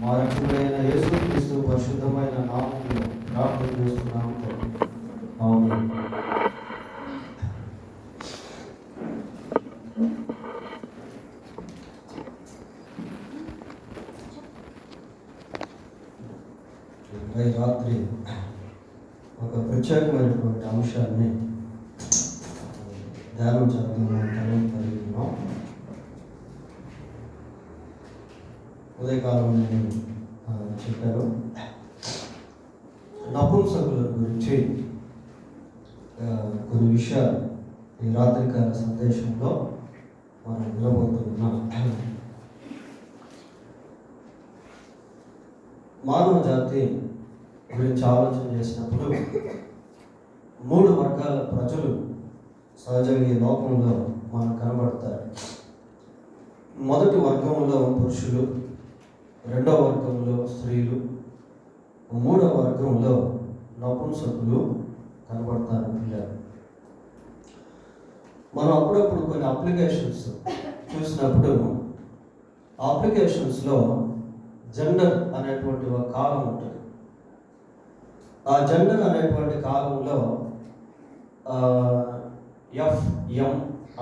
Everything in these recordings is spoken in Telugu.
మా రక్షకుడైన యేసుక్రీస్తు పరిశుద్ధమైన నామములో ప్రార్థన చేస్తున్నాము తండ్రి. ఆమేన్. ఈ రాత్రి ఒక ప్రత్యేకమైనటువంటి అంశాన్ని ధ్యానం చేద్దాం. ఉదయకాలం నేను చెప్పాను, నపుంసకుల గురించి కొన్ని విషయాలు ఈ రాత్రికాల సందేశంలో మనం వినబోతున్నాం. మానవ జాతి గురించి ఆలోచన చేసినప్పుడు 3 వర్గాల ప్రజలు సహజంగా ఈ లోకంలో మనకు కనబడతారు. మొదటి వర్గంలో పురుషులు, రెండవ వర్గంలో స్త్రీలు, మూడవ వర్గంలో నపుంసకులు కనబడతారు పిల్లలు. మనం అప్పుడప్పుడు కొన్ని అప్లికేషన్స్ చూసినప్పుడు ఆ అప్లికేషన్స్లో జెండర్ అనేటువంటి ఒక కాలం ఉంటుంది. ఆ జెండర్ అనేటువంటి కాలంలో ఎఫ్-ఎం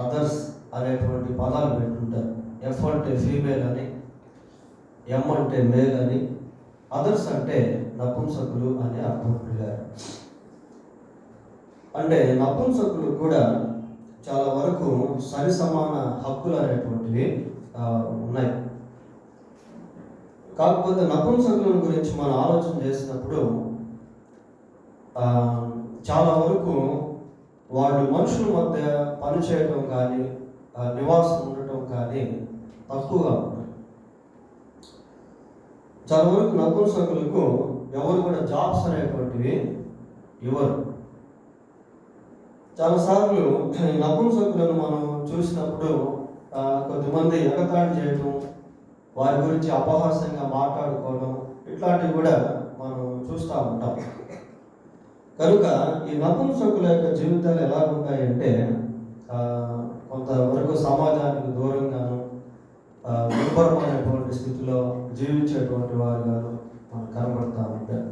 అదర్స్ అనేటువంటి పదాలు పెట్టుకుంటారు. ఎఫ్ అంటే ఫీమేల్ అని, ఎం అంటే మేల్ అని, అదర్స్ అంటే నపుంసకులు అని అర్థం. అంటే నపుంసకులు కూడా చాలా వరకు సరి సమాన హక్కులు అనేటువంటివి ఉన్నాయి. కాకపోతే నపుంసకుల గురించి మనం ఆలోచన చేసినప్పుడు చాలా వరకు వాళ్ళు మనుషుల మధ్య పనిచేయడం కానీ నివాసం ఉండటం కానీ తక్కువగా ఉంటుంది. చాలా వరకు నపుంసకులకు ఎవరు కూడా జాబ్స్ అనేటువంటివి ఇవ్వరు. చాలాసార్లు నపుంసకులను మనం చూసినప్పుడు కొద్దిమంది ఎగతాళి చేయటం, వారి గురించి అపహాస్యంగా మాట్లాడుకోవడం, ఇట్లాంటివి కూడా మనం చూస్తూ ఉంటాం. కనుక ఈ నపుంసకుల యొక్క జీవితాలు ఎలా ఉంటాయంటే కొంతవరకు సమాజానికి దూరంగాను దుర్భరమైనటువంటి స్థితిలో జీవించేటువంటి వారుగాను మనకు కనబడతా ఉంటారు.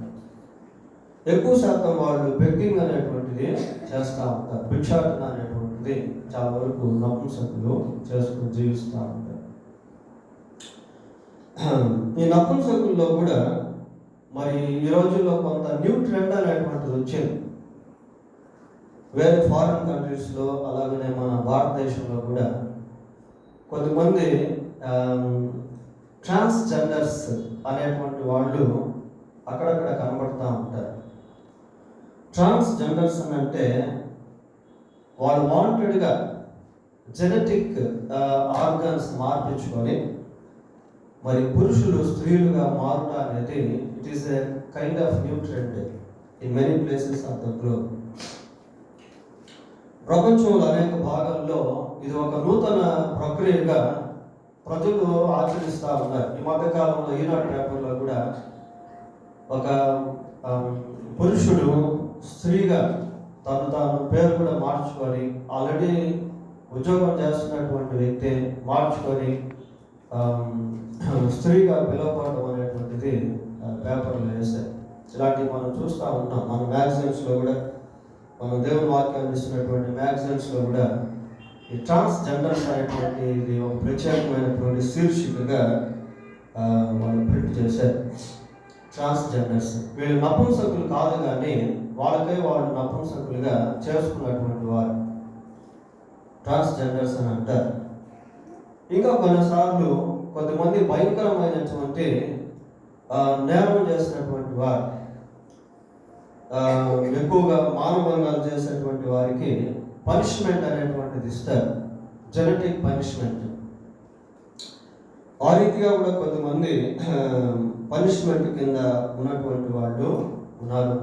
ఎక్కువ శాతం వాళ్ళు బెగ్గింగ్ అనేటువంటిది చేస్తూ ఉంటారు. భిక్షాటన అనేటువంటిది చాలా వరకు నపుంసకులు చేసుకుని జీవిస్తూ ఉంటారు. ఈ నపుంసకుల్లో కూడా మరి ఈ రోజుల్లో కొంత న్యూ ట్రెండ్ అనేటువంటిది వచ్చింది. వేరే ఫారిన్ కంట్రీస్లో అలాగనే మన భారతదేశంలో కూడా కొంతమంది ట్రాన్స్జెండర్స్ అనేటువంటి వాళ్ళు అక్కడక్కడ కనబడుతూ ఉంటారు. ట్రాన్స్జెండర్స్ అని అంటే వాళ్ళు వాంటెడ్గా జెనెటిక్ ఆర్గన్స్ మార్పించుకొని మరి పురుషులు స్త్రీలుగా మారుట అనేది it is a kind of new trend in many places of the globe. ప్రపంచంలో అనేక భాగాల్లో ఇది ఒక నూతన ప్రక్రియగా ప్రజలు ఆచరిస్తూ ఉన్నారు. ఈ మధ్యకాలంలో ఈనాడు పేపర్లో కూడా ఒక పురుషుడు స్త్రీగా తాను పేరు కూడా మార్చుకొని, ఆల్రెడీ ఉద్యోగం చేస్తున్నటువంటి వ్యక్తి మార్చుకొని స్త్రీగా పిలువపడడం అనేటువంటిది పేపర్లో వేశారు. ఇలాంటివి మనం చూస్తూ ఉంటాం. మన మ్యాగజైన్స్లో కూడా, మనం దేవుని వాక్యాన్ని ఇస్తున్నటువంటి మ్యాగజైన్స్లో కూడా ఈ ట్రాన్స్జెండర్స్ అనేటువంటి ఇది ఒక ప్రత్యేకమైనటువంటి శీర్షికగా వాళ్ళు ప్రింట్ చేశారు. ట్రాన్స్జెండర్స్. వీళ్ళు నపుంసకులు కాదు, కానీ వాళ్ళకై వాళ్ళు నపుంసకులుగా చేసుకున్నటువంటి వారు ట్రాన్స్జెండర్స్ అని అంటారు. ఇంకా కొన్నిసార్లు కొంతమంది భయంకరమైనటువంటి నేరం చేసినటువంటి వారు, ఎక్కువగా మానభంగాలు చేసేటువంటి వారికి పనిష్మెంట్ అనేటువంటిది ఇస్తారు, జెనెటిక్ పనిష్మెంట్. ఆ రీతిగా కూడా కొంతమంది పనిష్మెంట్ కింద ఉన్నటువంటి వాళ్ళు ఉన్నారు.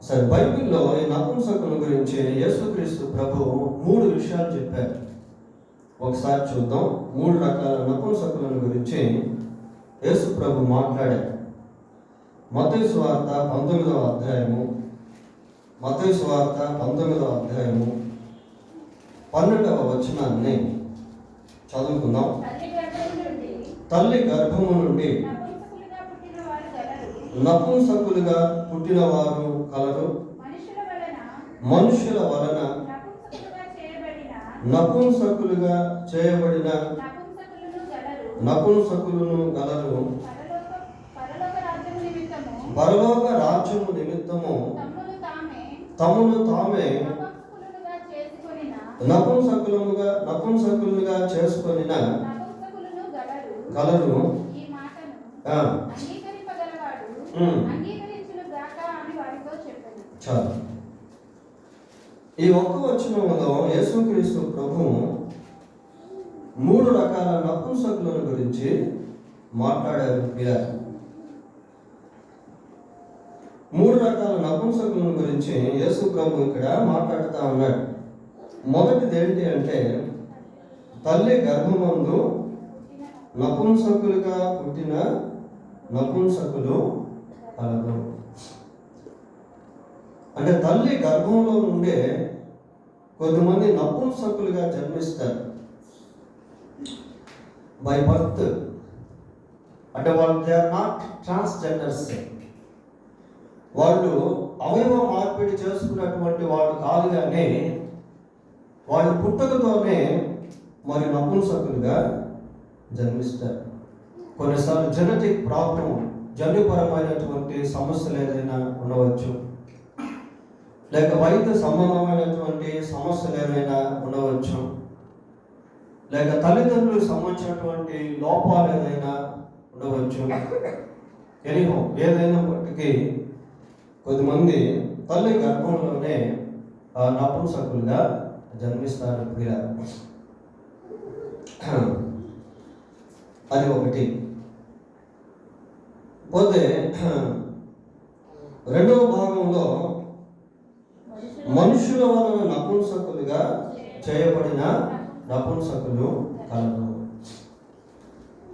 సరే, బైబిల్లో ఈ నపుంసకుల గురించి యేసుక్రీస్తు ప్రభు 3 విషయాలు చెప్పారు. ఒకసారి చూద్దాం. 3 రకాల నపుంసకుల గురించి యేసు ప్రభు మాట్లాడారు. మత్తయి సువార్త 19వ అధ్యాయము, మత్తయి సువార్త 19వ అధ్యాయము 12వ వచనాన్ని చదువుకుందాం. తల్లి గర్భము నుండి నపుంసకులుగా పుట్టిన వారు కలరు, మనుషుల వలన నపుంసకులుగా చేయబడిన నపుంసకులను గలరు. పరలోక రాజ్యము నిమిత్తము తమను తామే నపుంసకులుగా చేసుకొనిన గలరు. చాలు. ఈ ఒక్క వచనంలో యేసుక్రీస్తు ప్రభు 3 రకాల నపుంసకుల గురించి మాట్లాడారు. 3 రకాల నపుంసకుల గురించి యేసు ప్రభు ఇక్కడ మాట్లాడుతూ ఉన్నాడు. మొదటిది ఏంటి అంటే, తల్లి గర్భమందు నపుంసకులుగా పుట్టిన నపుంసకులు కలరు. అంటే తల్లి గర్భంలో నుండే కొంతమంది నపుంసకులుగా జన్మిస్తారు బై బర్త్. అంటే వాళ్ళు దే ఆర్ నాట్ ట్రాన్స్జెండర్స్. వాళ్ళు అవయవ మార్పిడి చేసుకున్నటువంటి వాళ్ళు కాదు, కానీ వాళ్ళు పుట్టుకతోనే మరి నపుంసకులుగా జన్మిస్తారు. కొన్నిసార్లు జెనెటిక్ ప్రాబ్లం, జన్యుపరమైనటువంటి సమస్యలు ఏదైనా ఉండవచ్చు, లేక వైద్య సంబంధమైనటువంటి సమస్యలు ఏమైనా ఉండవచ్చు, లేక తల్లిదండ్రులకు సంబంధించినటువంటి లోపాలు ఏదైనా ఉండవచ్చు. ఎనిహో ఏదైనప్పటికీ కొంతమంది తల్లి గర్భంలోనే నపుంసకులుగా జన్మిస్తారు. అది ఒకటి. పోతే రెండవ భాగంలో మనుషుల వలన నపుంసకులుగా చేయబడిన నపుంసకులు కలరు.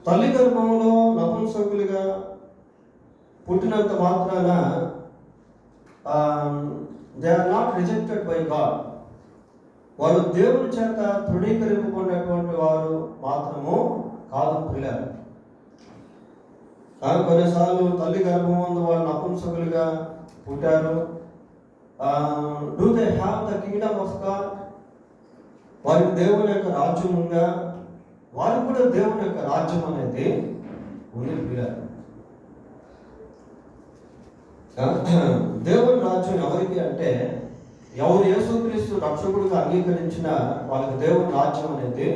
తల్లి గర్భంలో నపుంసకులుగా పుట్టినంత మాత్రాన they are not rejected by God. వాళ్ళు దేవుని చేత తృణీకరింపబడినటువంటి వారు మాత్రము కాదు. పిల్లలు కొన్నిసార్లు తల్లి గర్భమందు వాళ్ళు నపుంసకులుగా పుట్టారు. Do they have the Kingdom of God? వారికి దేవుని యొక్క రాజ్యం ఉందా? వారికి కూడా దేవుని యొక్క రాజ్యం అనేది ఉంది. పిల్లలు, దేవుని రాజ్యం ఎవరికి అంటే, ఎవరు యేసుక్రీస్తు రక్షకుడిగా అంగీకరించిన వాళ్ళకి దేవుని రాజ్యం అనేది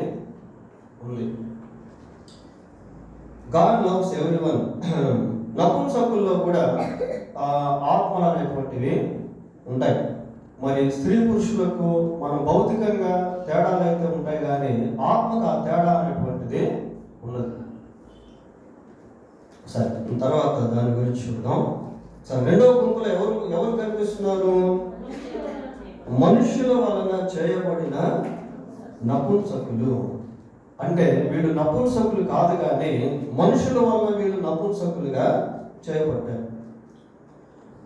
ఉంది. God loves everyone. నపుంసకుల్లో కూడా ఆత్మలు అనేటువంటివి ఉంటాయి. మరి స్త్రీ పురుషులకు మనం భౌతికంగా తేడాలు అయితే ఉంటాయి, కానీ ఆత్మకు ఆ తేడా అనేటువంటిది ఉన్నది. సరే, తర్వాత దాని గురించి చూద్దాం. సరే, రెండవ గుంపులో ఎవరు కనిపిస్తున్నారు? మనుషుల వలన చేయబడిన నపుంసకులు. అంటే వీళ్ళు నపుంసకులు కాదు, కానీ మనుషుల వలన వీళ్ళు నపుంసకులుగా చేయబడ్డారు.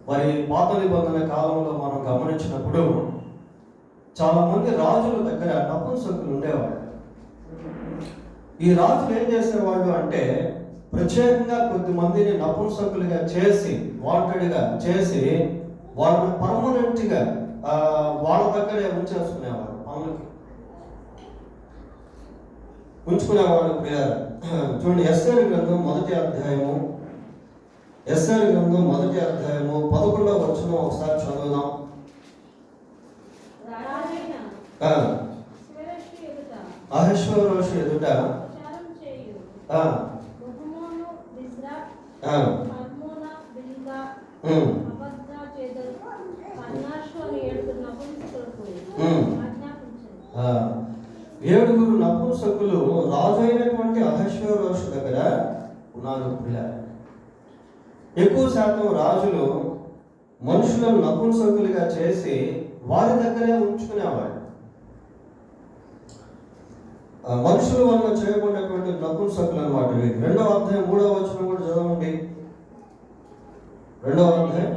మరి పాత నిబంధన కాలంలో మనం గమనించినప్పుడు చాలా మంది రాజుల దగ్గర నపుంసకులు ఉండేవాళ్ళు. ఈ రాజులు ఏం చేసేవాళ్ళు అంటే, ప్రత్యేకంగా కొద్దిమందిని నపుంసకులుగా చేసి, వాంటెడ్గా చేసి, వాళ్ళని పర్మనెంట్గా వాళ్ళ దగ్గరే ఉంచేసుకునేవారు, పనులకి ఉంచుకునేవాడు. చూడండి, ఎస్తేరు గ్రంథం మొదటి అధ్యాయము 11వ వచనం ఒకసారి చదువుదాం. అహష్వేరోషు ఎదుట ఏడుగురు నపుంసకులు రాజు అయినటువంటి అహష్వేరోషు దగ్గర ఉన్నారు. ఎక్కువ శాతం రాజులు మనుషులను నపుంసకులుగా చేసి వారి దగ్గరే ఉంచుకునేవాడు. మనుషుల వల్ల చేయబడినటువంటి నపుంసకులు అన్నమాట. 2వ అధ్యాయం 3వ వచనం కూడా చదవండి. 2వ అధ్యాయం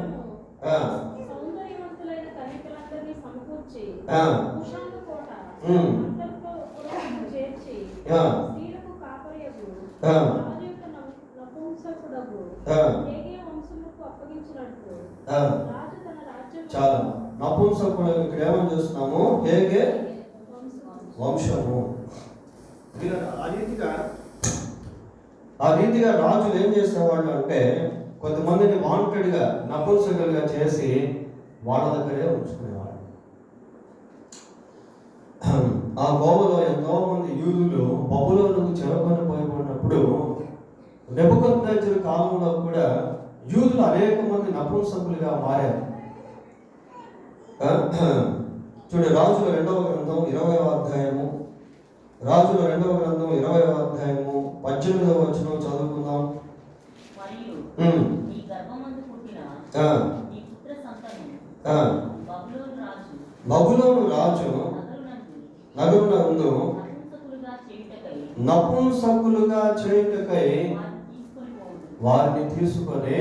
చాలా నపుంసకుడు ఇక్కడ ఏమని చూస్తున్నాము, హేగే వంశము. ఆ రీతిగా రాజులు ఏం చేసేవాళ్ళు అంటే కొంతమందిని వాంటెడ్గా నపుంసకులుగా చేసి వాళ్ళ దగ్గరే ఉంచుకునేవాళ్ళు. ఆ గోవలో ఎంతో మంది యూదులు బబులోనుకు చెరకొని పోయినప్పుడు నెబుకద్నెజరు కాలంలో కూడా యూదులు అనేక మంది నపుంసకులుగా మారారు. చూడండి, రాజుల 2వ గ్రంథం 20వ అధ్యాయము 18వ వచనం చదువుకుందాం. బబులోను రాజు నగరునందు నపుంసకులుగా చేయుటకై వారిని తీసుకొని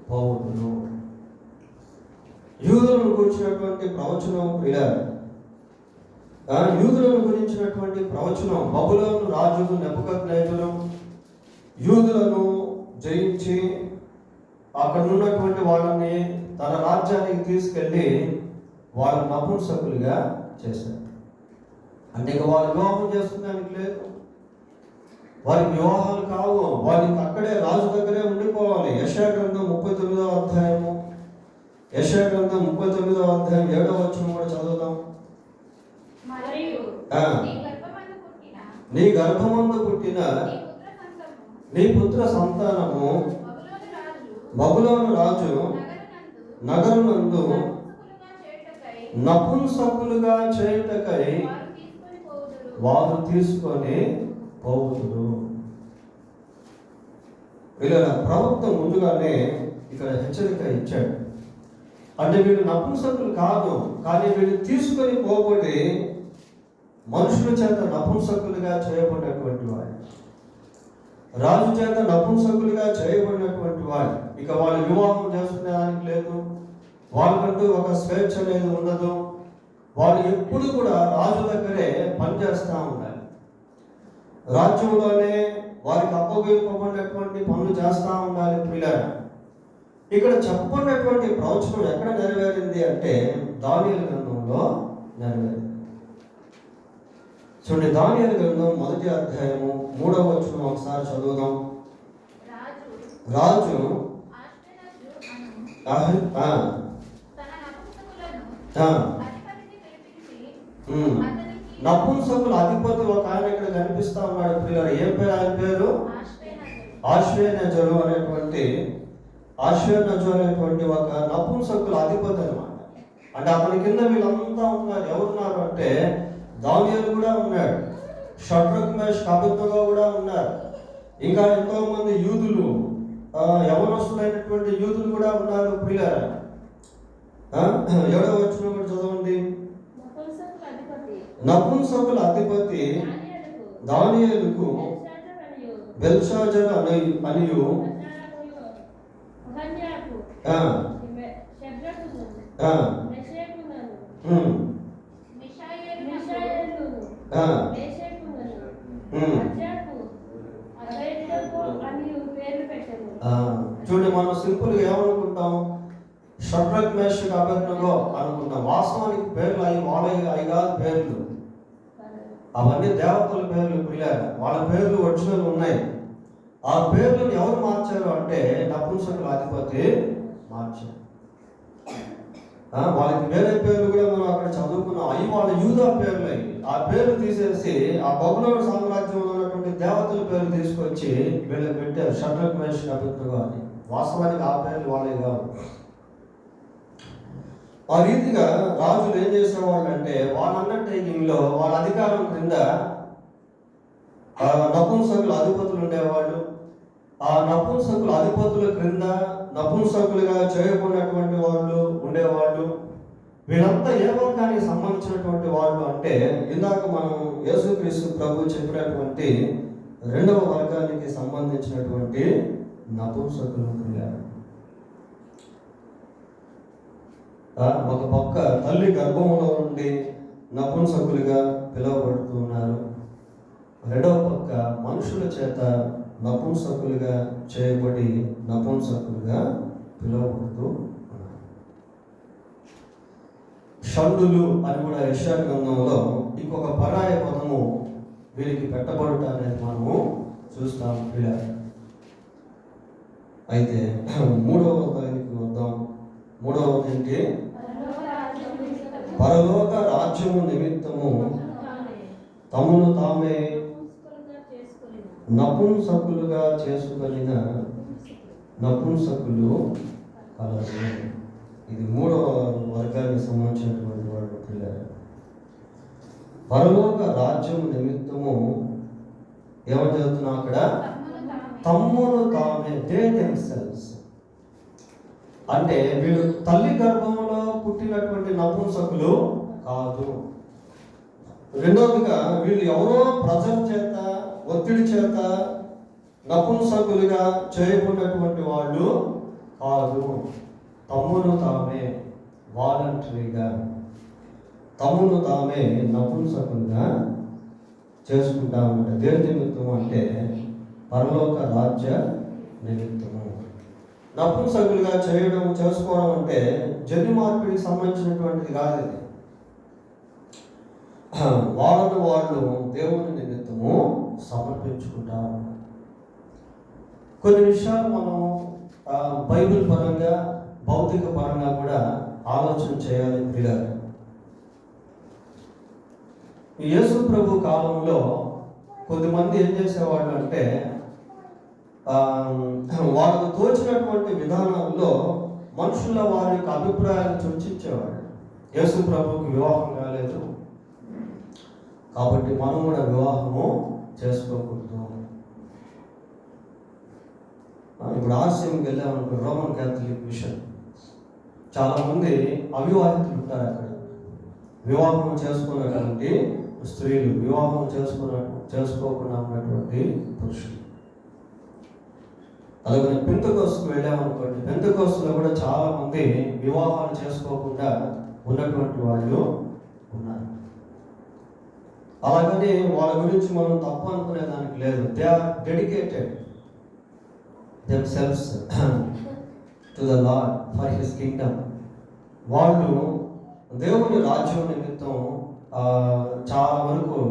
పోవును. యూదులను గురించినటువంటి ప్రవచనం యూదులను గురించినటువంటి ప్రవచనం, బబులోను రాజు నెబుకద్నెజరు యూదులను జయించి అక్కడ ఉన్నటువంటి వాళ్ళని తన రాజ్యానికి తీసుకెళ్ళి వాళ్ళ నపుంసకులుగా చేశారు. అంటే ఇక వాళ్ళు వివాహం చేసుకునేందుకు లేదు, వారికి వివాహాలు కావు, వారికి అక్కడే రాజు దగ్గరే ఉండిపోవాలి. యెషయా గ్రంథం 39వ అధ్యాయము 7వ వచనం కూడా చదువుదాం. నీ గర్భమందు పుట్టిన నీ పుత్ర సంతానము బబులోను రాజు నగరునందు నపుంసకులుగా చేయుటకై వారు తీసుకొని పోవుదురు. వీళ్ళ ప్రవక్త ముందుగానే ఇక్కడ హెచ్చరిక ఇచ్చాడు. అంటే వీళ్ళు నపుంసకులు కాదు, కానీ వీళ్ళు తీసుకొని పోబడి మనుషుల చేత నపుంసకులుగా చేయబడినటువంటి వాడు, రాజు చేత నపుంసకులుగా చేయబడినటువంటి వాడు. ఇక వాళ్ళు వివాహం చేసుకునేదానికి లేదు, వాళ్ళకంటూ ఒక స్వేచ్ఛ అనేది ఉండదు. వాళ్ళు ఎప్పుడు కూడా రాజు దగ్గరే పనిచేస్తూ ఉండాలి, రాజ్యంలోనే వారికి అప్పగింపబడినటువంటి పనులు చేస్తూ ఉండాలి. పిల్లలు ఇక్కడ చెప్పబడినటువంటి ప్రవచనం ఎక్కడ నెరవేరింది అంటే దానియేలు గ్రంథంలో నెరవేరింది. చూడండి, దానియేలు గ్రంథం 1వ అధ్యాయము 3వ వచనం ఒకసారి చదువుదాం. రాజు నపుంసకుల అధిపతి ఒక ఆయన ఇక్కడ కనిపిస్తా ఉన్నాడు. పిల్లలు ఏం పేరు ఆయన పేరు? అశ్వేనజరు అనేటువంటి ఒక నపుంసకుల అధిపతి అనమాట. అంటే అతని కింద వీళ్ళంతా ఉన్నారు. ఎవరున్నారు అంటే దానియేలు కూడా ఉన్నాడు, షడ్రక్ మేషక్ అబేద్నెగో కూడా ఉన్నారు, ఇంకా ఎంతో మంది యూదులు, యవనస్తులైనటువంటి యూదులు కూడా ఉన్నారు. పిల్లలు 7వ వచనం కూడా చదవండి. నపుంసకుల అధిపతి దానియేలుకు బెల్షాజరు అనియు చూడండి, మనం సింపుల్ గా ఏమనుకుంటాం, షడ్రక్ మేషక్ అబేద్నెగో అనుకుంటాం. వాస్తవానికి పేర్లు అవి కాదు పేర్లు. అవన్నీ దేవతల పేర్లు పిల్లారు, వాళ్ళ పేర్లు ఒరిజినల్ ఉన్నాయి. ఆ పేర్లను ఎవరు మార్చారు అంటే నపుంసకుల అధిపతి మార్చారు. వాళ్ళకి వేరే పేర్లు కూడా మనం అక్కడ చదువుకున్నాం, అవి వాళ్ళ యూదా పేర్లు అవి. ఆ పేర్లు తీసేసి ఆ బబులోను సామ్రాజ్యంలో ఉన్నటువంటి దేవతల పేర్లు తీసుకొచ్చి వీళ్ళకి పెట్టారు, షడ్రక్ మేషక్ అబేద్నెగో అని. వాస్తవానికి ఆ పేర్లు వాళ్ళవి కావు. ఆ రీతిగా రాజులు ఏం చేసేవాళ్ళు అంటే వాళ్ళ అండర్టేకింగ్లో వాళ్ళ అధికారం క్రింద నపుంసకుల అధిపతులు ఉండేవాళ్ళు. ఆ నపుంసకుల అధిపతుల క్రింద నపుంసకులుగా చేయబడినటువంటి వాళ్ళు ఉండేవాళ్ళు. వీళ్ళంతా ఏ వర్గానికి సంబంధించినటువంటి వాళ్ళు అంటే ఇందాక మనం యేసుక్రీస్తు ప్రభు చెప్పినటువంటి రెండవ వర్గానికి సంబంధించినటువంటి నపుంసకులు ఉన్నారు. ఒక పక్క తల్లి గర్భంలో నుండి నపుంసకులుగా పిలువబడుతూ ఉన్నారు, రెండవ పక్క మనుషుల చేత నపుంసకులుగా చేయబడి నపుంసకులుగా పిలువబడుతూ ఉన్నారు. షండులు అని కూడా యెషయా గ్రంథంలో ఇంకొక పరాయ పదము వీరికి పెట్టబడుట అనేది మనము చూస్తాం పిల్లలు. అయితే మూడవ దానికి వద్దాం. మూడవది ఏంటి? పరలోక రాజ్యము నిమిత్తము తమను తామే నపుంసకులుగా చేసుకొనిన నపుంసకులు కలరు. ఇది మూడవ వర్గానికి సంబంధించినటువంటి వాళ్ళు పిల్లలు. పరలోక రాజ్యము నిమిత్తము ఏమని చదువుతున్నాం అక్కడ? తమ్మును తామే, దే దెమ్సెల్వ్స్. అంటే వీళ్ళు తల్లి గర్భంలో పుట్టినటువంటి నపుంసకులు కాదు. రెండవదిగా వీళ్ళు ఎవరో ప్రజల చేత ఒత్తిడి చేత నపుంసకులుగా చేయబడినటువంటి వాళ్ళు కాదు. తమ్మును తామే వాలంటరీగా తమ్మును తామే నపుంసకులుగా చేసుకుంటామంటే దేని నిమిత్తం అంటే పరలోక రాజ్య నిమిత్తము. నపుంసకులుగా చేసుకోవడం అంటే జన్యు మార్పిడికి సంబంధించినటువంటిది కాదు. ఇది వాళ్ళను వాళ్ళు దేవుని నిమిత్తము సమర్పించుకుంటారు. కొన్ని విషయాలు మనం బైబిల్ పరంగా భౌతిక పరంగా కూడా ఆలోచన చేయాలి పిల్లలు. యేసు ప్రభు కాలంలో కొద్దిమంది ఏం చేసేవాళ్ళు అంటే వాళ్ళకు తోచినటువంటి విధానాల్లో మనుషుల వారి యొక్క అభిప్రాయాలను సూచించేవాడు. యేసు ప్రభుకి వివాహం కాలేదు కాబట్టి మనం కూడా వివాహము చేసుకోకూడదు. ఇప్పుడు ఆర్సీఎంకి వెళ్ళామనుకో, రోమన్ క్యాథలిక్ మిషన్, చాలామంది అవివాహితులు ఉంటారు అక్కడ. వివాహం చేసుకున్నటువంటి స్త్రీలు, వివాహం చేసుకోకుండా ఉన్నటువంటి పురుషులు. అలాగే పెంతెకోస్తుకు వెళ్ళామనుకోండి, పెంతెకోస్తులో కూడా చాలా మంది వివాహాలు చేసుకోకుండా ఉన్నటువంటి వాళ్ళు ఉన్నారు. అలాగని వాళ్ళ గురించి మనం తప్పు అనుకునే దానికి లేదు. They are dedicated themselves to the Lord for His kingdom. వాళ్ళు దేవుని రాజ్యం నిమిత్తం చాలా వరకు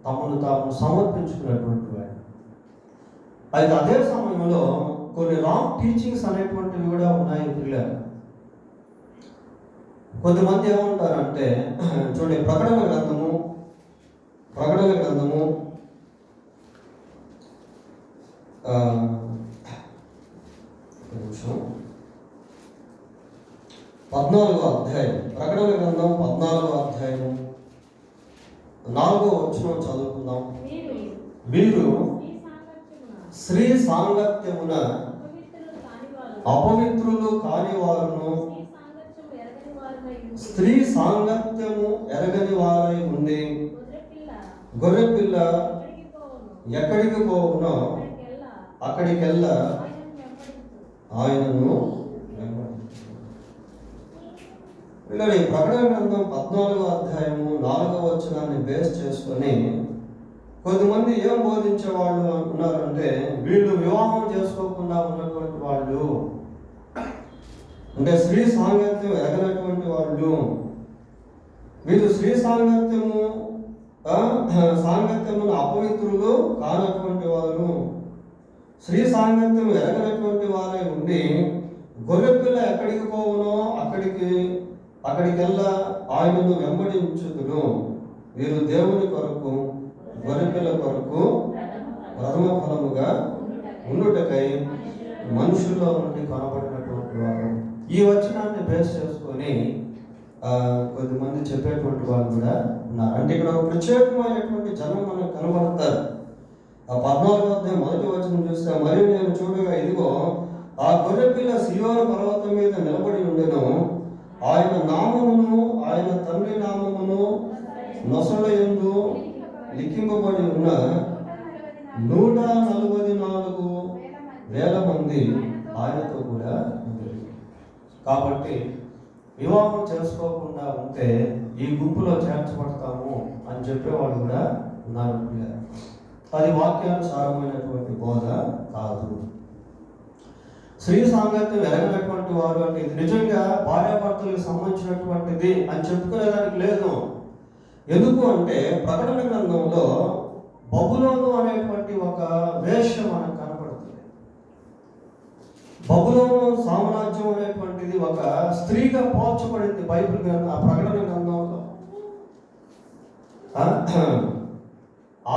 తమను తాము సమర్పించుకున్నటువంటి వాడు. అయితే అదే సమయంలో కొన్ని రాంగ్ టీచింగ్స్ అనేటువంటివి కూడా ఉన్నాయి పిల్లలు. కొంతమంది ఏమంటారంటే చూడండి, ప్రకటన గ్రంథము 14వ అధ్యాయం, ప్రకటన గ్రంథం 14వ అధ్యాయం 4వ వచనం చదువుకుందాం. మీరు స్త్రీ సాంగత్యమున అపవిత్రులు కాని వారును స్త్రీ సాంగత్యము ఎరగని వారై ఉండి గొర్రెపిల్ల ఎక్కడికి పోవునో అక్కడికెల్లా ఆయనను పిల్లలు. ఈ ప్రకటన గ్రంథం 14వ అధ్యాయము 4వ వచనాన్ని బేస్ చేసుకొని కొద్దిమంది ఏం బోధించే వాళ్ళు ఉన్నారంటే వీళ్ళు వివాహం చేసుకోకుండా ఉన్నటువంటి వాళ్ళు, అంటే స్త్రీ సాంగత్యం ఎరగనటువంటి వాళ్ళు. వీళ్ళు స్త్రీ సాంగత్యము సాంగత్యమును అపవిత్రులు కానటువంటి వారు, స్త్రీ సాంగత్యం ఎరగనటువంటి వారే ఉండి గొర్రెపిల్ల ఎక్కడికి పోవునో అక్కడికెల్లా ఆయనను వెంబడించుదురు. వీరు దేవుని కొరకు గొర్రెపిల్ల కొరకు ప్రథమ ఫలముగా ఉండుటకై మనుషుల్లో నుండి కొనబడినటువంటి వారు. ఈ వచనాన్ని బేస్ చేసుకొని కొద్దిమంది చెప్పేటువంటి వాళ్ళు కూడా ఉన్నారు. అంటే ఇక్కడ ఒక ప్రత్యేకమైనటువంటి జనం మనకు కనబడతారు. ఆ 14వ అధ్యాయం 1వ వచనం చూస్తే, మరియు నేను చూడగా ఇదిగో ఆ గొర్రెపిల్ల సియోను పర్వతం మీద నిలబడి ఉండెను. ఆయన నామమును ఆయన తండ్రి నామమును నొసల యందు లిఖింపబడి ఉన్న 144,000 మంది ఆయనతో కూడా ఉంది. కాబట్టి వివాహం చేసుకోకుండా ఉంటే ఈ గుంపులో చేర్చబడతాము అని చెప్పేవాళ్ళు కూడా ఉన్నారు. అది వాక్యానుసారమైనటువంటి బోధ కాదు. స్త్రీ సాంగత్యం ఎరగనటువంటి వారు అంటే ఇది నిజంగా భార్యాభర్తలకు సంబంధించినటువంటిది అని చెప్పుకునేదానికి లేదు. ఎందుకు అంటే ప్రకటన గ్రంథంలో బబులోను అనేటువంటి ఒక వేశ్య మనకు కనపడుతుంది. బబులోను సామ్రాజ్యం అనేటువంటిది ఒక స్త్రీగా పోల్చబడింది బైబిల్ గ్రంథం, ఆ ప్రకటన గ్రంథంలో. ఆ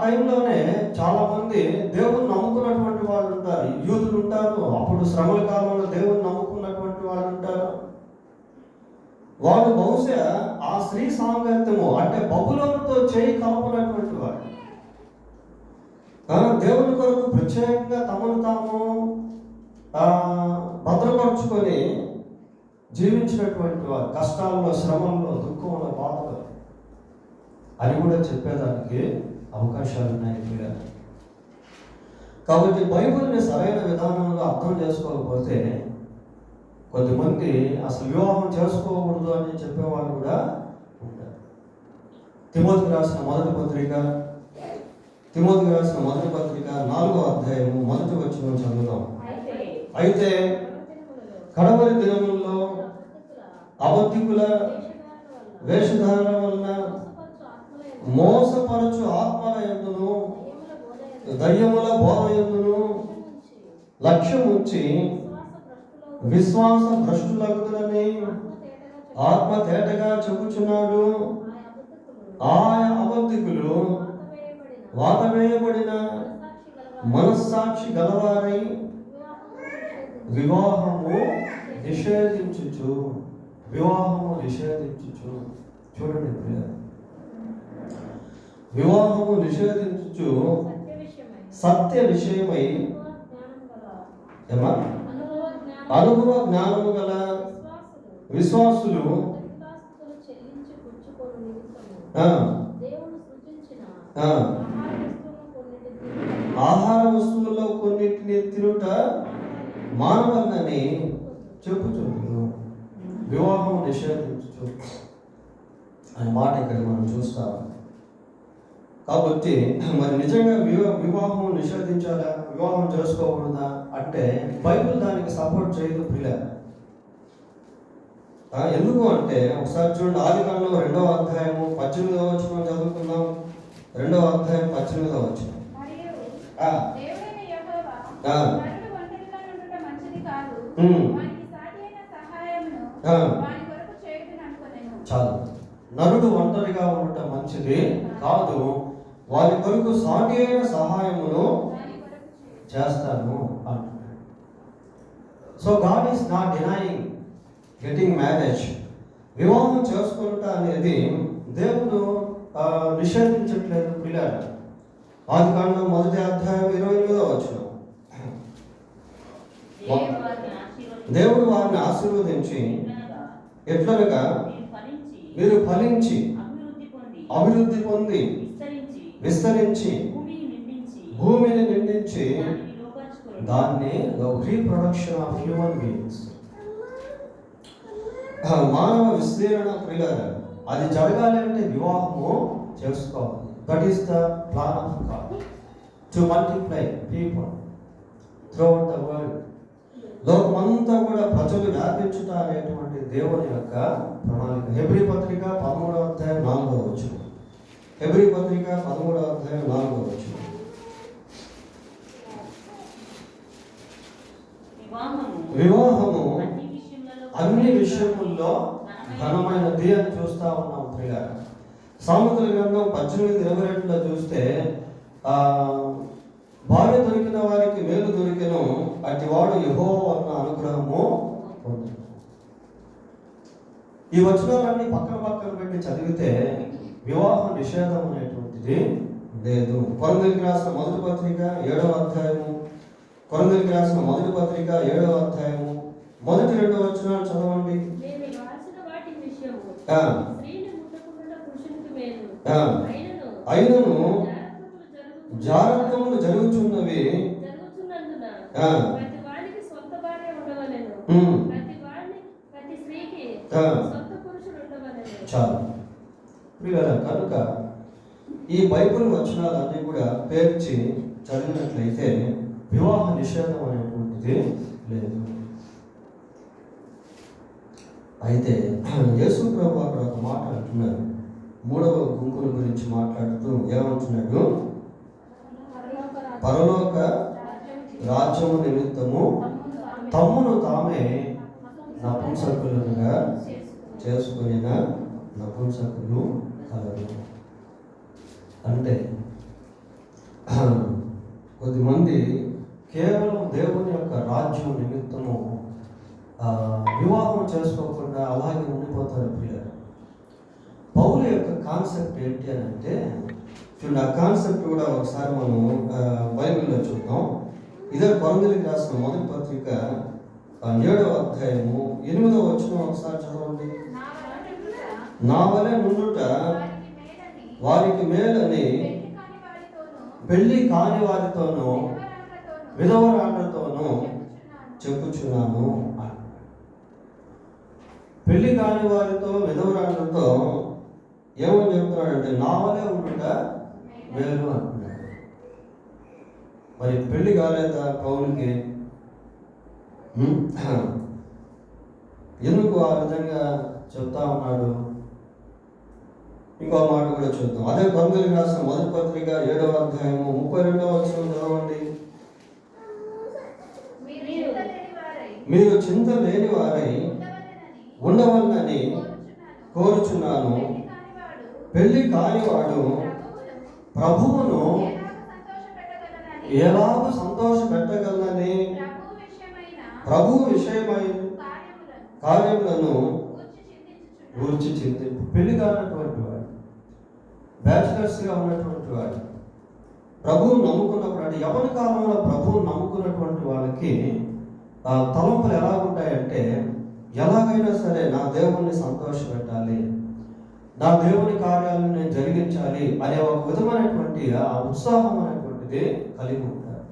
టైంలోనే చాలా మంది దేవుని నమ్ముకున్నటువంటి వాళ్ళు ఉంటారు, యూదులు ఉంటారు. అప్పుడు శ్రమల కాలంలో దేవుని నమ్ముకున్నటువంటి వాళ్ళు ఉంటారు. వాడు బహుశా ఆ స్త్రీ సాంగత్యము అంటే బబులోనుతో చేయి కలపనటువంటి వాడు, దేవుని కొరకు ప్రత్యేకంగా తమను తాము భద్రపరుచుకొని జీవించినటువంటి వారు, కష్టాల్లో, శ్రమంలో, దుఃఖంలో, బాధలో అని కూడా చెప్పేదానికి అవకాశాలు ఉన్నాయి కూడా. కాబట్టి బైబిల్ని సరైన విధానంలో అర్థం చేసుకోకపోతే కొద్దిమంది అసలు వివాహం చేసుకోకూడదు అని చెప్పేవాళ్ళు కూడా ఉంటారు. తిమోతికి రాసిన మొదటి పత్రిక 4వ అధ్యాయము 1వ వచనం చదువుదాం. అయితే కడవరి దినముల్లో అబద్ధికుల వేషధారణ వలన మోసపరచు ఆత్మల యందును దయ్యముల బోధ యందును లక్ష్యం ఉంచి విశ్వాస భ్రష్టులగుదురని ఆత్మ తేటగా చెబుచున్నాడు. ఆ అబద్ధికులు వాతవేయబడిన మనస్సాక్షి గలవారై వివాహము నిషేధించుచు. చూడండి, వివాహము నిషేధించుచు సత్య విషయమై అనుభవ జ్ఞానము గల విశ్వాసులు ఆహార వస్తువుల్లో కొన్నిటిని తినుట మానవన్నని చెప్పుచుంటున్నాను. వివాహం నిషేధించు అనే మాట ఇక్కడ మనం చూస్తాం. కాబట్టి మరి నిజంగా వివాహం నిషేధించాలా, వివాహం చేసుకోకూడదా అంటే బైబిల్ దానికి సపోర్ట్ చేయదు ప్రియ. ఎందుకు అంటే ఒకసారి చూడండి, ఆదికాండం 2వ అధ్యాయము 18వ వచనం చదువుకుందాం. 2వ అధ్యాయం 18వ వచనం. చాలు, నరుడు ఒంటరిగా ఉండటం మంచిది కాదు, వారి కొరకు సాటి అయిన సహాయమును చేస్తాను అంటున్నాడు. So God is not denying getting marriage. వివాహం చేసుకుంటా అనేది దేవుడు నిషేధించట్లేదు పిల్లలు. ఆదికాండం 1వ అధ్యాయం 28వ వచనం. దేవుడు వారిని ఆశీర్వదించి ఎట్లనగా మీరు ఫలించి అభివృద్ధి పొంది విస్తరించి భూమిని నిండించి దాన్ని రీప్రొడక్షన్ ఆఫ్ హ్యూమన్ బీయింగ్స్, మానవ విస్తీరణ క్రియలు అది జరగాలి అంటే వివాహము చేసుకోవాలి. That is the plan of God to multiply people throughout the world. లోకమంతా కూడా ప్రజలు వ్యాపించుట అనేటువంటి దేవుని యొక్క ప్రణాళిక. హెబ్రీ పత్రిక 13వ అధ్యాయం 4వ వచనం. హెబ్రీ పత్రిక 13వ అధ్యాయం 4వ వచనం. వివాహము అన్ని విషయముల్లో ఘనమైనది అని చూస్తా ఉన్నాం ప్రియులారా. సామెతల గ్రంథం 18:22లో చూస్తే భార్య దొరికిన వారికి మేలు దొరికెను, అట్టి వాడు యెహోవా అన్న అనుగ్రహము పొందెను. ఈ వచనాలన్నీ పక్కన పెట్టి చదివితే వివాహ నిషేధం అనేటువంటిది లేదు. కొరింథీయులకు రాసిన మొదటి పత్రిక 7వ అధ్యాయము, కొరింథీయులకు రాసిన మొదటి పత్రిక 7వ అధ్యాయము మొదటి 2 వచనాలు చదవండి. అయినను జారత్వములు జరుగుచున్నవి, చాలు ప్రియులారా. కనుక ఈ బైబిల్ వచనాలన్నీ కూడా పేర్చి చదివినట్లయితే వివాహ నిషేధం అనేటువంటిది లేదు. అయితే యేసు ప్రభువు అక్కడ ఒక మాట అంటున్నారు. 3వ గుంపుల గురించి మాట్లాడుతూ ఏమంటున్నాడు? పరలోక రాజ్యము నిమిత్తము తమ్మును తామే నపుంసకులుగా చేసుకుని నపుంసకులు కలరు. అంటే కొద్దిమంది కేవలం దేవుని యొక్క రాజ్యం నిమిత్తము వివాహం చేసుకోకుండా అలాగే ఉండిపోతారు ప్రియులారా. పౌలు యొక్క కాన్సెప్ట్ ఏంటి అని అంటే, చూడండి, ఆ కాన్సెప్ట్ కూడా ఒకసారి మనం బైబిల్లో చూద్దాం. ఇదే కొరింథీయులకు రాసిన మొదటి పత్రిక 7వ అధ్యాయము 8వ వచనం ఒకసారి చదవండి. నా వలె నుండుట వారికి మేలని పెళ్లి కాని వారితోనూ విధవరాండ్రతోనూ చెప్పుచున్నాను. పెళ్లి కాని వారితో విధవరాండ్రతో ఏమని చెప్తున్నాడంటే నా వలె ఉండుట మేలు అంటున్నాడు. మరి పెళ్లి కాలేదా పౌలుకి? ఎందుకు ఆ విధంగా చెప్తా ఉన్నాడు? ఇంకో మాట కూడా చూద్దాం. అదే కొరింథీయులకు రాసిన మొదటి పత్రిక 7వ అధ్యాయము 32వ వచనం చదవండి. మీరు చింత లేని వారై ఉండవలనని కోరుచున్నాను. పెళ్లి కానివాడు ప్రభువును ఎలాగ సంతోష పెట్టగలనని ప్రభు విషయమైన కార్యములను గూర్చి చింతించు. పెళ్లి కానటువంటి వాడు, బ్యాచిలర్స్గా ఉన్నటువంటి వాడు ప్రభువును నమ్ముకున్నప్పుడు, అంటే యవన కాలంలో ప్రభువును నమ్ముకున్నటువంటి వాళ్ళకి తలంపులు ఎలా ఉంటాయంటే, ఎలాగైనా సరే నా దేవుణ్ణి సంతోషపెట్టాలి, నా దేవుని కార్యాలను నేను జరిగించాలి అనే ఒక విధమైనటువంటి ఆ ఉత్సాహం అనేటువంటిది కలిగి ఉంటారు.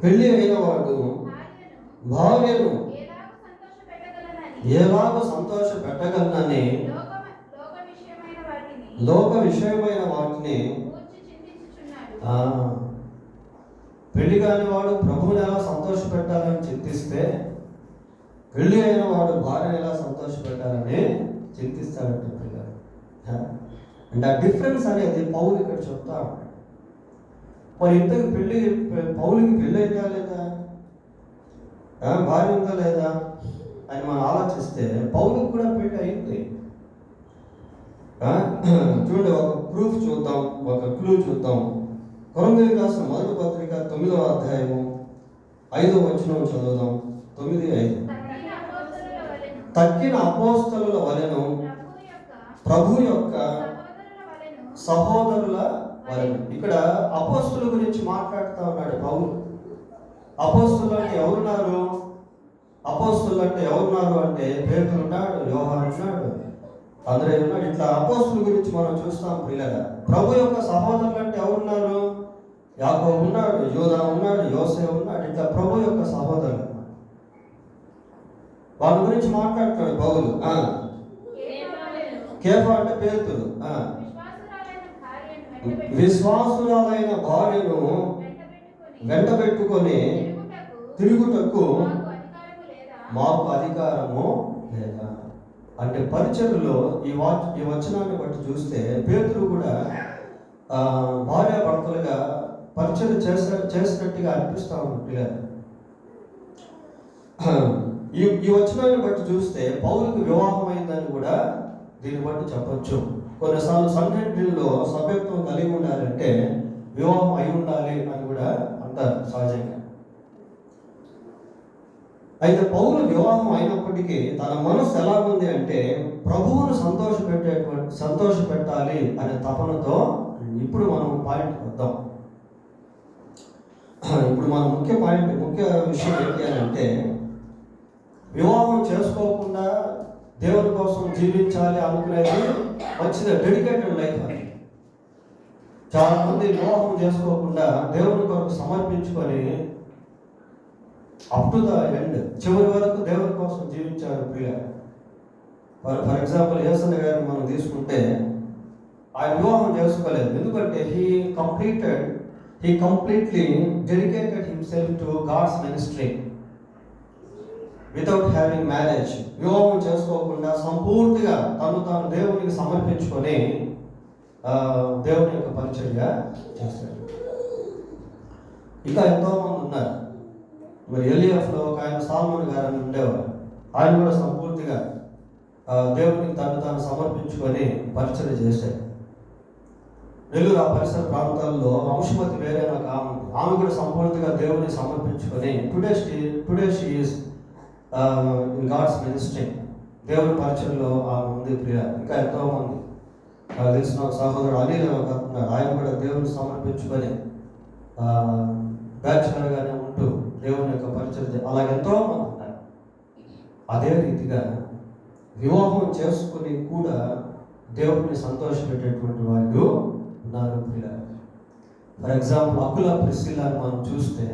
పెళ్లి అయిన వాడు భార్యను ఎలాగో సంతోష పెట్టగలనని లోక విషయమైన వాటిని పెళ్లి కాని వాడు ప్రభువుని ఎలా సంతోష పెట్టాలని చింతిస్తే, పెళ్లి అయిన వాడు భార్యను ఎలా సంతోష పెట్టాలని చింతిస్తాడంటే పిల్లలు. అండ్ ఆ డిఫరెన్స్ అనేది పౌలు ఇక్కడ చెప్తా ఉంటాడు. మరి ఇంతకు పౌలుకి పెళ్ళి అయిందా లేదా, భార్య ఉందా లేదా అని మనం ఆలోచిస్తే పౌలుకి కూడా పెళ్లి అయింది. చూడండి, ఒక ప్రూఫ్ చూద్దాం, ఒక క్లూ చూద్దాం. కొరింథీయులకు రాసిన మొదటి పత్రిక 9వ అధ్యాయము 5వ వచనం చదువుదాం. 9:5. తక్కిన అపోస్తలుల వలెను ప్రభు యొక్క సహోదరుల వలెను. ఇక్కడ అపోస్తలుల గురించి మాట్లాడుతూ ఉన్నాడు పౌలు. అపోస్తలులు అంటే ఎవరున్నారు? అపోస్తలులు అంటే ఎవరున్నారు అంటే పేతురు ఉన్నాడు, యోహాను ఉన్నాడు, అంద్రేయ ఉన్నాడు. ఇట్లా అపోస్తలుల గురించి మనం చూస్తాం ప్రియులారా. ప్రభు యొక్క సహోదరులు అంటే ఎవరున్నారు? యాకోబు ఉన్నాడు, యూదా ఉన్నాడు, యోసేపు ఉన్నాడు. ఇట్లా ప్రభు యొక్క సహోదరులు, వాళ్ళ గురించి మాట్లాడుతాడు పౌలు. కేఫా అంటే పేతురు. విశ్వాసురాలైన భార్యను వెంట పెట్టుకొని తిరుగుటకు మాకు అధికారము లేదా అంటే పరిచర్యలో ఈ వచనాన్ని బట్టి చూస్తే పేతురు కూడా భార్యాభర్తలుగా పరిచర్య చేసినట్టుగా అనిపిస్తూ ఉంది. ఈ వచనాన్ని బట్టి చూస్తే పౌలుకు వివాహం అయిందని కూడా దీన్ని బట్టి చెప్పొచ్చు. కొన్నిసార్లు సన్నిధిలో సభ్యత్వం కలిగి ఉండాలంటే వివాహం అయి ఉండాలి అని కూడా అంటారు సహజంగా. అయితే పౌలు వివాహం అయినప్పటికీ తన మనసు ఎలా ఉంది అంటే ప్రభువును సంతోషపెట్టాలి అనే తపనతో. ఇప్పుడు మనం పాయింట్ వద్దాం. ఇప్పుడు మన ముఖ్య విషయం ఏంటి అని అంటే, వివాహం చేసుకోకుండా దేవుని కోసం జీవించాలి అనుకునేది మంచిది, డెడికేటెడ్ లైఫ్ అని. చాలా మంది వివాహం చేసుకోకుండా దేవుని కొరకు సమర్పించుకొని అప్ టు ద ఎండ్, చివరి వరకు దేవుని కోసం జీవించారు ప్రియ. ఫర్ ఎగ్జాంపుల్ యేసన్న గారిని మనం తీసుకుంటే ఆయన వివాహం చేసుకోలేదు. ఎందుకంటే he completely dedicated himself to God's ministry without having marriage. వివాహం చేసుకోకుండా సంపూర్తిగా తాను దేవునికి సమర్పించుకొని దేవుని యొక్క పరిచర్య చేస్తాడు. ఇంకా ఎంతోమంది ఉన్నారు. మరి ఎలియాఫ్లో ఒక ఆయన సాల్మన్ గారు అని ఉండేవారు. ఆయన కూడా సంపూర్తిగా దేవునికి తాను సమర్పించుకొని పరిచర్య చేశాడు. నెల్లూరు ఆ పరిసర ప్రాంతాల్లో అంశుమతి వేరే నాకు ఆమె కూడా సంపూర్తిగా దేవునికి సమర్పించుకొని today she is in God's ministry, దేవుని పరిచయంలో ఆమె ఉంది ప్రియ. ఇంకా ఎంతోమంది తెలిసిన సహోదరుడు అనిల్ ఉన్నారు. ఆయన కూడా దేవుని సమర్పించుకొని బ్యాచులర్గానే ఉంటూ దేవుని యొక్క పరిచయం, అలాగే ఎంతోమంది ఉన్నారు. అదే రీతిగా వివాహం చేసుకుని కూడా దేవుడిని సంతోషపెట్టేటువంటి వాళ్ళు ఉన్నారు ప్రియ. ఫర్ ఎగ్జాంపుల్ అకులా ప్రిస్కిల్లాని మనం చూస్తే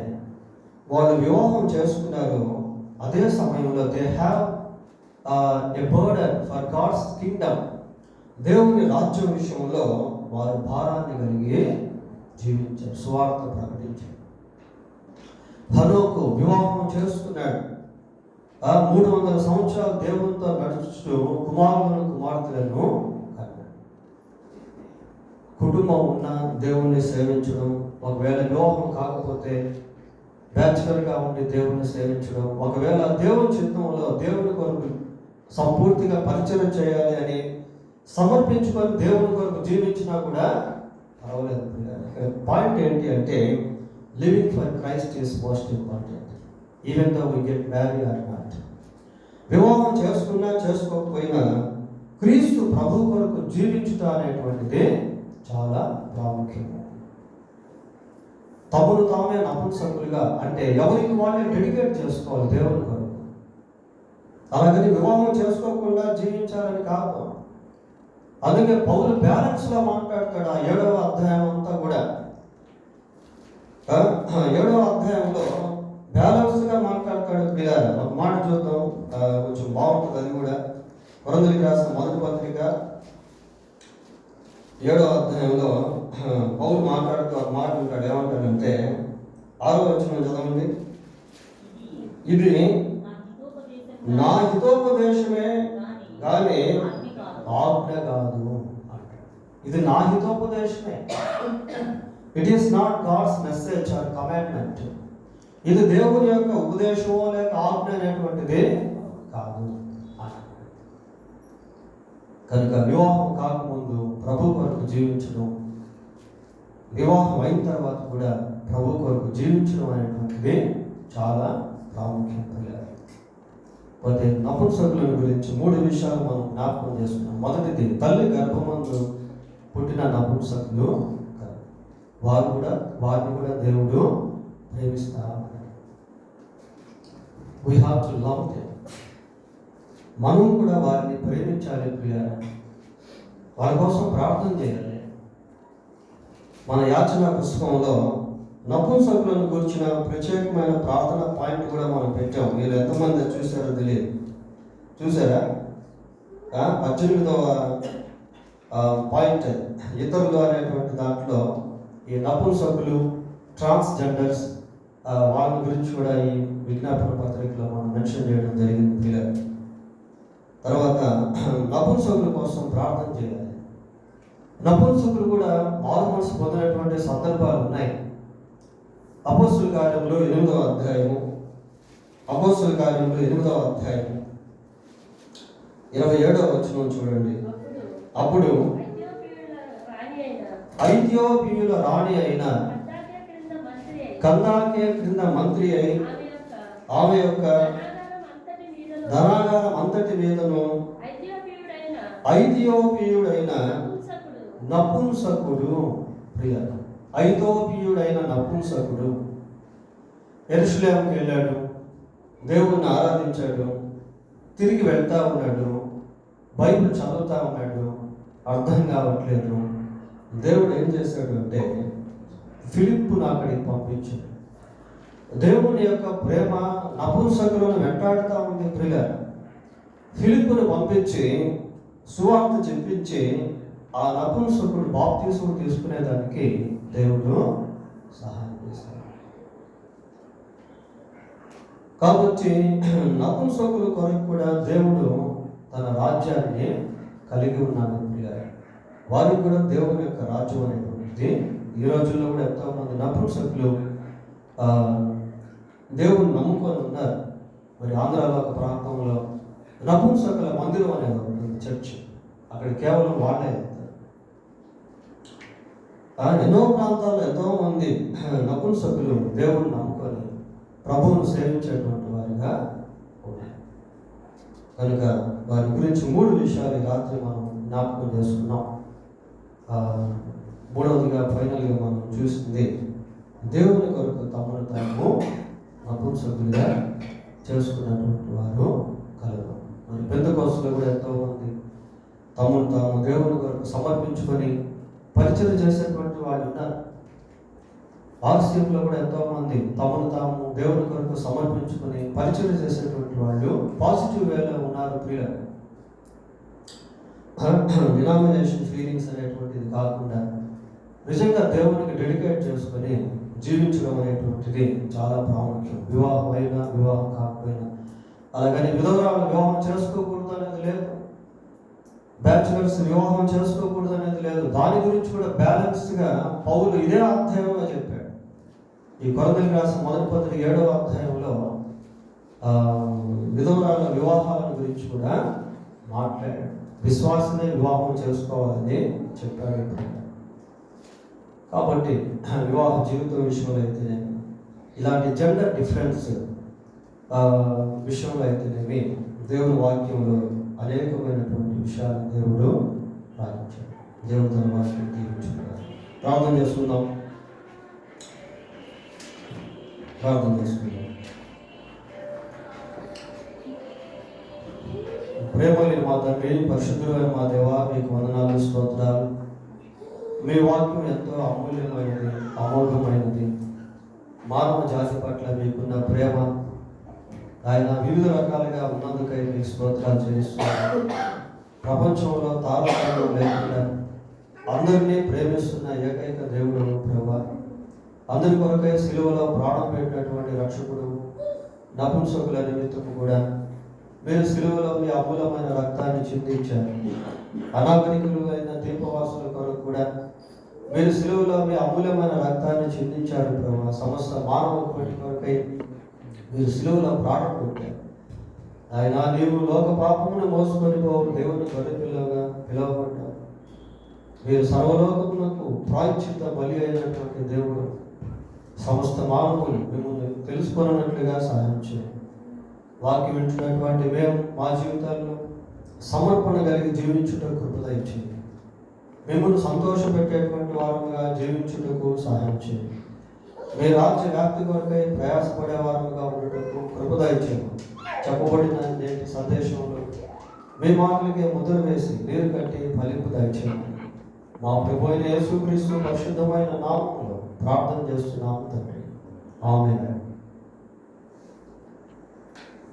వాళ్ళు వివాహం చేసుకున్నారు. అదే సమయంలో they have a burden for God's kingdom. దేవుని రాజ్యం విషయంలో వారు భారాన్ని కలిగి జీవించారు, సువార్త ప్రకటించారు. హనోకు వివాహం చేసుకున్నాడు. 300 సంవత్సరాలు దేవునితో నడుస్తూ కుమార్తెలను కుటుంబం ఉన్న దేవుణ్ణి సేవించడం, ఒకవేళ వివాహం కాకపోతే బ్యాచులర్గా ఉండి దేవుణ్ణి సేవించడం, ఒకవేళ దేవుని చిత్తంలో దేవుని కొరకు సంపూర్తిగా పరిచయం చేయాలి అని సమర్పించుకొని దేవుని కొరకు జీవించినా కూడా పర్వాలేదు. పాయింట్ ఏంటి అంటే living for Christ is most important, even though we get marry or not. వివాహం చేసుకున్నా చేసుకోకపోయినా క్రీస్తు ప్రభు కొరకు జీవించుట అనేటువంటిది చాలా ప్రాముఖ్యం. తమను తామే నపుంసకులుగా, అంటే ఎవరికి వాళ్ళే డెడికేట్ చేసుకోవాలి దేవుని కొరకు. అలాగని వివాహం చేసుకోకుండా జీవించాలని కాదు. అందుకే పౌలు బ్యాలెన్స్లో మాట్లాడతాడు. 7వ అధ్యాయం అంతా కూడా 7వ అధ్యాయంలో బ్యాలెన్స్గా మాట్లాడతాడు. పిల్లలు ఒక మాట చూద్దాం, కొంచెం బాగుంటుంది. అది కూడా కొరింథీయులకు రాసిన మొదటి పత్రిక 7వ అధ్యాయంలో పౌలు మాట్లాడుతూ ఒక మాట ఉంటాడు. ఏమంటాడంటే 6వ వచనం చదవండి. ఇది నా హితోపదేశమే కానీ ఆజ్ఞ కాదు. ఇది నా హితోపదేశమే. It is not God's message or commandment. ఇది దేవుని యొక్క ఉపదేశమో లేక ఆజ్ఞ అనేటువంటిది కాదు. కనుక వివాహం కాకముందు ప్రభు కొరకు జీవించడం, వివాహం అయిన తర్వాత కూడా ప్రభు కొరకు జీవించడం అనేటువంటిది చాలా ప్రాముఖ్యం. పోతే నపుంసకుల గురించి 3 విషయాలు మనం జ్ఞాపకం చేసుకున్నాం. మొదటిది, తల్లి గర్భమందు పుట్టిన నపుంసకులు వారిని కూడా దేవుడు ప్రేమిస్తా. We have to love them. మనం కూడా వారిని ప్రేమించాలి ప్రియారా. వారి కోసం ప్రార్థన చేయాలి. మన యాచన పుస్తకంలో నపుంసకులను గురించిన ప్రత్యేకమైన ప్రార్థన పాయింట్ కూడా మనం పెట్టాం. మీరు ఎంతమంది చూసారో తెలియదు. చూసారా? 18వ పాయింట్ ఇతరులు అనేటువంటి దాంట్లో ఈ నపుంసకులు, ట్రాన్స్జెండర్స్, వాళ్ళ గురించి కూడా ఈ విజ్ఞాపన పత్రికలో మనం మెన్షన్ చేయడం జరిగింది. తర్వాత నపుంసకుల కోసం ప్రార్థన చేయాలి. నపుంసకులు కూడా మారు మనసు పొందినటువంటి సందర్భాలు ఉన్నాయి. అపోస్తుల కార్యంలో 8వ అధ్యాయము 27వ వచనం చూడండి. అప్పుడు ఐథియోపియుల రాణి అయిన కందాకే క్రింద మంత్రి అయి ఆమె యొక్క ధనాగారం అంతటి మీదను ఐథియోపియుడైన నపుంసకుడు ఐథియోపియుడైన నపుంసకుడు యెరూషలేముకి వెళ్ళాడు, దేవుణ్ణి ఆరాధించాడు, తిరిగి వెళ్తా ఉన్నాడు, బైబిల్ చదువుతా ఉన్నాడు, అర్థం కావట్లేదు. దేవుడు ఏం చేశాడు అంటే ఫిలిప్పును అక్కడికి పంపించాడు. దేవుని యొక్క ప్రేమ నపుంసకులను వెంటాడుతూ ఉంది. ఫిలిప్పును పంపించి సువార్త చెప్పించి ఆ నపుంసకుడు బాప్తీసం తీసుకునేదానికి దేవుడు సహాయం చేశాడు. కాబట్టి నపుంసకుల కొరకు కూడా దేవుడు తన రాజ్యాన్ని కలిగి ఉన్నాడు. వారికి కూడా దేవుని యొక్క రాజ్యం అనేటువంటిది ఈ రోజుల్లో కూడా ఎంతోమంది నపుంసకులు దేవుని నమ్ముకొని ఉన్నారు. మరి ఆంధ్రాలో ఒక ప్రాంతంలో నపుంసకుల మందిరం అనేది ఉంటుంది, చర్చ్. అక్కడ కేవలం వాళ్ళే వెళ్తారు. ఎన్నో ప్రాంతాల్లో ఎంతోమంది నపుంసకులు దేవుని నమ్ముకొని ప్రభువును సేవించేటువంటి వారిగా ఉన్నారు. కనుక వారి గురించి 3 విషయాలు రాత్రి మనం జ్ఞాపకం చేసుకున్నాం. 3వదిగా ఫైనల్గా మనం చూసింది దేవుని కొరకు తమను తాము నపుంసకులుగా చేసుకున్నటువంటి వారు కలరు. మరి పెంతెకోస్తులో కూడా ఎంతోమంది తమను తాము దేవుని కొరకు సమర్పించుకొని పరిచయం చేసేటువంటి వాళ్ళు ఉన్నారు. ఆర్సీఎంలో కూడా ఎంతోమంది తమను తాము దేవుని కొరకు సమర్పించుకొని పరిచయం చేసేటువంటి వాళ్ళు పాజిటివ్ వేలో ఉన్నారు. డినామినేషన్ ఫీలింగ్స్ అనేటువంటిది కాకుండా నిజంగా దేవునికి డెడికేట్ చేసుకొని జీవించడం అనేటువంటిది చాలా ప్రాముఖ్యం. వివాహం అయినా వివాహం కాకపోయినా, అలాగని విధవరాలు వివాహం చేసుకోకూడదు అనేది లేదు, బ్యాచులర్స్ వివాహం చేసుకోకూడదు అనేది లేదు. దాని గురించి కూడా బ్యాలెన్స్డ్గా పౌలు ఇదే అధ్యాయంలో చెప్పాడు. ఈ కొరింథీయులకు రాసిన 1వ పత్రిక 7వ అధ్యాయంలో విధవరాల వివాహాల గురించి కూడా మాట్లాడాడు. విశ్వాసమే వివాహం చేసుకోవాలని చెప్పాడు. కాబట్టి వివాహ జీవితం విషయంలో అయితేనేమి, ఇలాంటి జెండర్ డిఫరెన్స్ విషయంలో అయితేనేమి దేవుని వాక్యంలో అనేకమైనటువంటి విషయాలు దేవుడు రాయించాడు. దేవుడు తన వాక్యం దీవించుకున్నాడు. ప్రార్థన చేసుకుందాం. ప్రేమలేని మా తండ్రి, పరిశుద్ధులైన మా దేవా, మీకు వందనాలు, స్తోత్రాలు. మీ వాక్యం ఎంతో అమూల్యమైనది, అమోఘమైనది. మానవ జాతి పట్ల మీకున్న ప్రేమ ఆయన వివిధ రకాలుగా ఉన్నందుకై మీకు స్తోత్రాలు చేస్తున్నాను. ప్రపంచంలో తారతమ్యం లేకుండా అందరినీ ప్రేమిస్తున్న ఏకైక దేవుడు ప్రభా, అందరి కొరకై సిలువలో ప్రాణం పెట్టినటువంటి రక్షకుడు, నపుంసకుల నిమిత్తము కూడా మీరు సిలువలో మీ అమూలమైన రక్తాన్ని చిందించారు. అనాగరికులు అయిన దీపవాసుల కొరకు కూడా మీరు సిలువలో మీ అమూల్యమైన రక్తాన్ని చిందించారు ప్రభా. సమస్త మానవ కోటి కొరకై మీరు సిలువలో ప్రాణం పెట్టారు. ఆయన నీవు లోక పాపమును మోసుకొని పోవు దేవుని గొర్రెపిల్లగా పిలువబడ్డారు. మీరు సర్వలోకములకు ప్రాయశ్చిత్త బలి అయినటువంటి దేవుడు. సమస్త మానవులు మిమ్మల్ని తెలుసుకున్నట్లుగా సహాయం చేయండి. వాక్యం వింటున్నటువంటి మేము మా జీవితాల్లో సమర్పణ కలిగి జీవించుటకు కృప దయచేయండి. మిమ్మల్ని సంతోషపెట్టేటువంటి వారముగా జీవించుటకు సహాయం చేయండి. మీ రాజ్య వ్యాప్తి కొరకై ప్రయాసపడే వారముగా ఉండటకు కృప దయచేయండి. చెప్పబడిన నేటి సందేశంలో మీ మాటలకే ముద్ర వేసి నీరు కట్టి ఫలింపు దయచేయండి. మా ప్రభు అయిన యేసుక్రీస్తు పరిశుద్ధమైన నామములో ప్రార్థన చేస్తున్నాము తండ్రి. ఆమేన్.